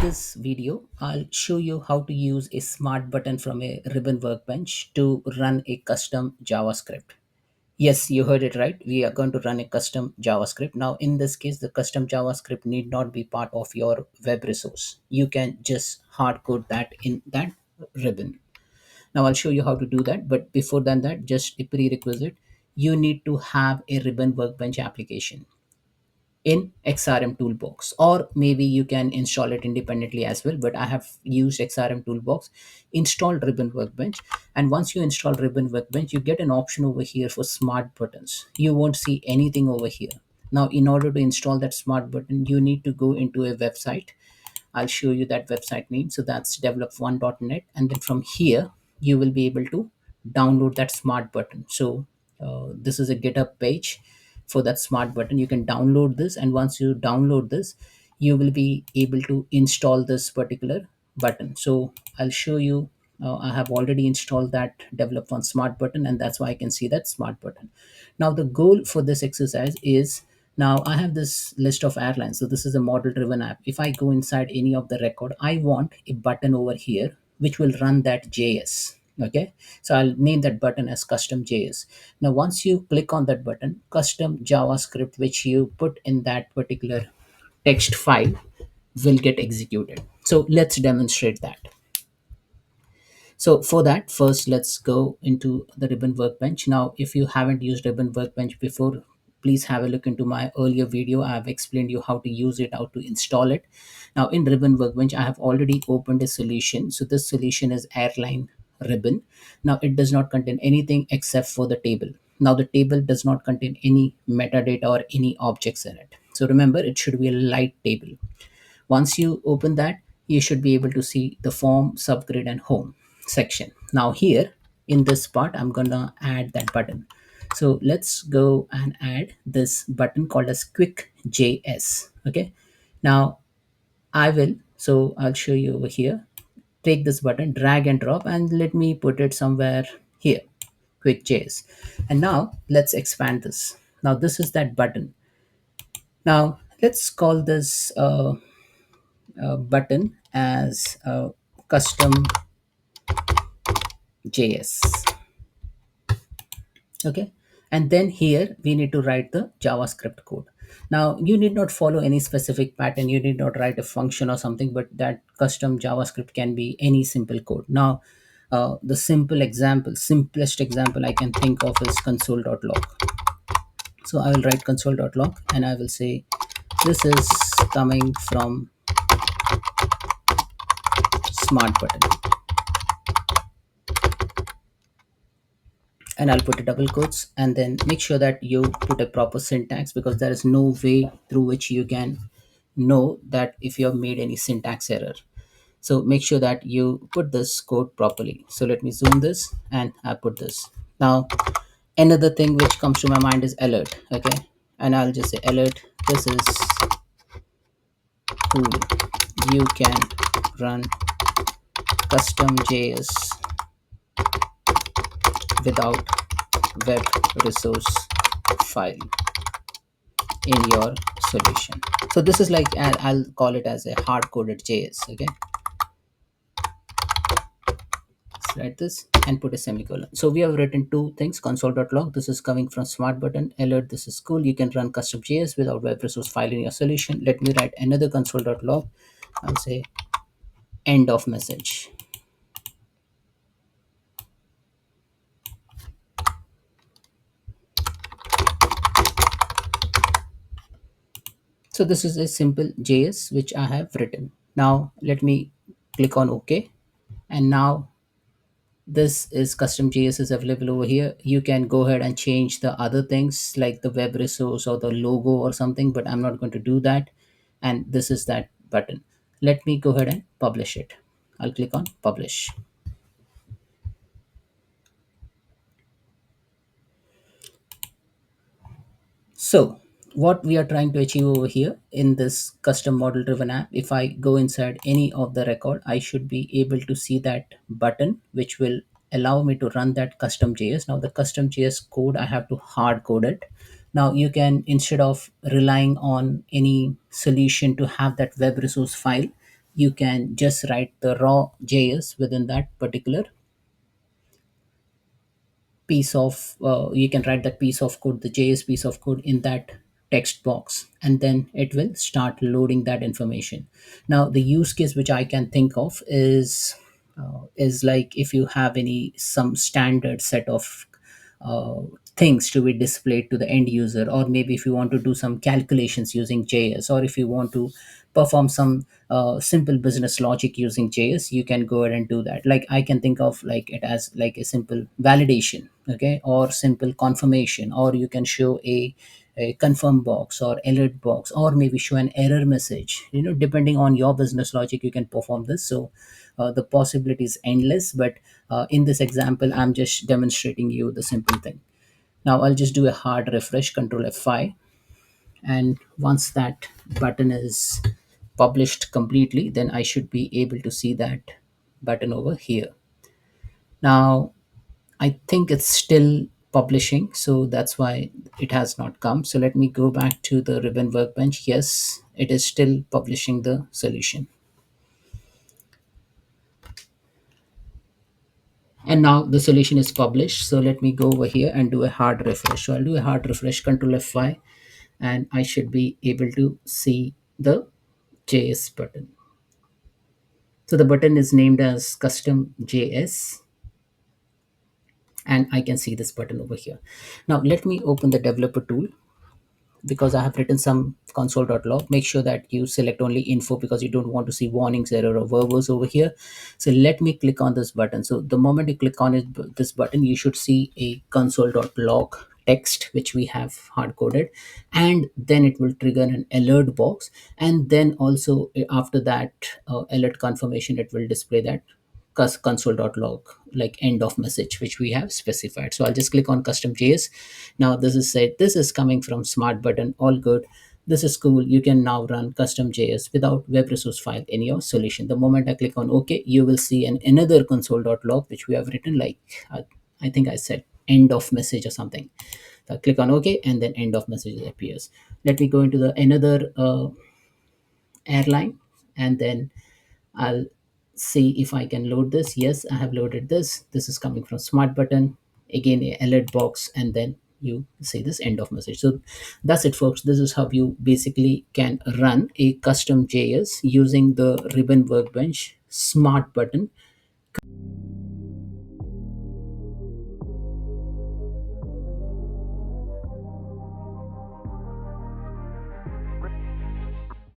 this video, I'll show you how to use a smart button from a Ribbon Workbench to run a custom JavaScript. Yes, you heard it right. We are going to run a custom JavaScript. Now, in this case, the custom JavaScript need not be part of your web resource. You can just hard code that in that ribbon. Now, I'll show you how to do that. But before than that, just a prerequisite, you need to have a Ribbon Workbench application in XRM Toolbox, or maybe you can install it independently as well. But I have used XRM Toolbox, installed Ribbon Workbench, and once you install Ribbon Workbench, you get an option over here for smart buttons. You won't see anything over here. Now, in order to install that smart button, you need to go into a website. I'll show you that website name. So that's develop1.net. And then from here, you will be able to download that smart button. So this is a GitHub page for that smart button. You can download this. And once you download this, you will be able to install this particular button. So I'll show you. I have already installed that develop one smart button, and that's why I can see that smart button. Now the goal for this exercise is, now I have this list of airlines. So this is a model driven app. If I go inside any of the record, I want a button over here which will run that JS. Okay, so I'll name that button as custom JS. Now once you click on that button, custom JavaScript which you put in that particular text file will get executed. So let's demonstrate that. So for that, first let's go into the Ribbon Workbench. Now, if you haven't used Ribbon Workbench before, please have a look into my earlier video. I have explained you how to use it, how to install it. Now in Ribbon Workbench, I have already opened a solution. So this solution is Airline Ribbon. Now it does not contain anything except for the table. Now the table does not contain any metadata or any objects in it. So remember, it should be a light table. Once you open that, you should be able to see the form, subgrid, and home section. Now here in this part, I'm gonna add that button. So let's go and add this button called as quick JS. Okay. Now I'll show you over here. Take this button, drag and drop, and let me put it somewhere here, quick JS. And now let's expand this. Now this is that button. Now let's call this button as custom JS. Okay, and then here we need to write the JavaScript code. Now you need not follow any specific pattern, you need not write a function or something, but that custom JavaScript can be any simple code. Now the simplest example I can think of is console.log. So I will write console.log and I will say this is coming from smart button, and I'll put a double quotes, and then make sure that you put a proper syntax, because there is no way through which you can know that if you have made any syntax error. So make sure that you put this code properly. So let me zoom this and I put this. Now another thing which comes to my mind is alert. Okay, and I'll just say alert, this is tool, you can run custom JS without web resource file in your solution. So this is like, I'll call it as a hard coded JS. Okay, let's write this and put a semicolon. So we have written two things: console.log, this is coming from smart button; alert, this is cool, you can run custom JS without web resource file in your solution. Let me write another console.log. I'll say end of message. So this is a simple JS which I have written. Now let me click on OK. And now this is custom JS is available over here. You can go ahead and change the other things like the web resource or the logo or something, but I'm not going to do that. And this is that button. Let me go ahead and publish it. I'll click on publish. So what we are trying to achieve over here in this custom model driven app, if I go inside any of the record, I should be able to see that button which will allow me to run that custom JS. Now the custom JS code, I have to hard code it. Now you can, instead of relying on any solution to have that web resource file, you can just write the raw JS within that particular piece of you can write that piece of code, the JS piece of code, in that text box, and then it will start loading that information. Now the use case which I can think of is like if you have any some standard set of uh, things to be displayed to the end user, or maybe if you want to do some calculations using JS, or if you want to perform some simple business logic using JS, you can go ahead and do that. Like I can think of like it as like a simple validation, okay, or simple confirmation, or you can show a confirm box or alert box, or maybe show an error message. Depending on your business logic, you can perform this. So the possibility is endless, but in this example, I'm just demonstrating you the simple thing. Now I'll just do a hard refresh, Control F5, and once that button is published completely, then I should be able to see that button over here. Now I think it's still publishing, so that's why it has not come. So let me go back to the Ribbon Workbench. Yes, it is still publishing the solution. And now the solution is published. So let me go over here and do a hard refresh. So I'll do a hard refresh, Control F5, and I should be able to see the JS button. So the button is named as custom JS, and I can see this button over here. Now let me open the developer tool, because I have written some console.log. Make sure that you select only info, because you don't want to see warnings, error, or verbose over here. So let me click on this button. So the moment you click on it, this button, you should see a console.log text which we have hard coded, and then it will trigger an alert box, and then also after that alert confirmation, it will display that console.log like end of message which we have specified. So I'll just click on custom JS. Now this is said, this is coming from smart button, all good. This is cool. You can now run custom JS without web resource file in your solution. The moment I click on OK, you will see another console.log which we have written like I think I said end of message or something. So I click on OK, and then end of message appears. Let me go into the another airline, and then I'll see if I can load this. Yes, I have loaded this. This is coming from smart button. Again, a alert box, and then you see this end of message. So that's it, folks. This is how you basically can run a custom JS using the Ribbon Workbench smart button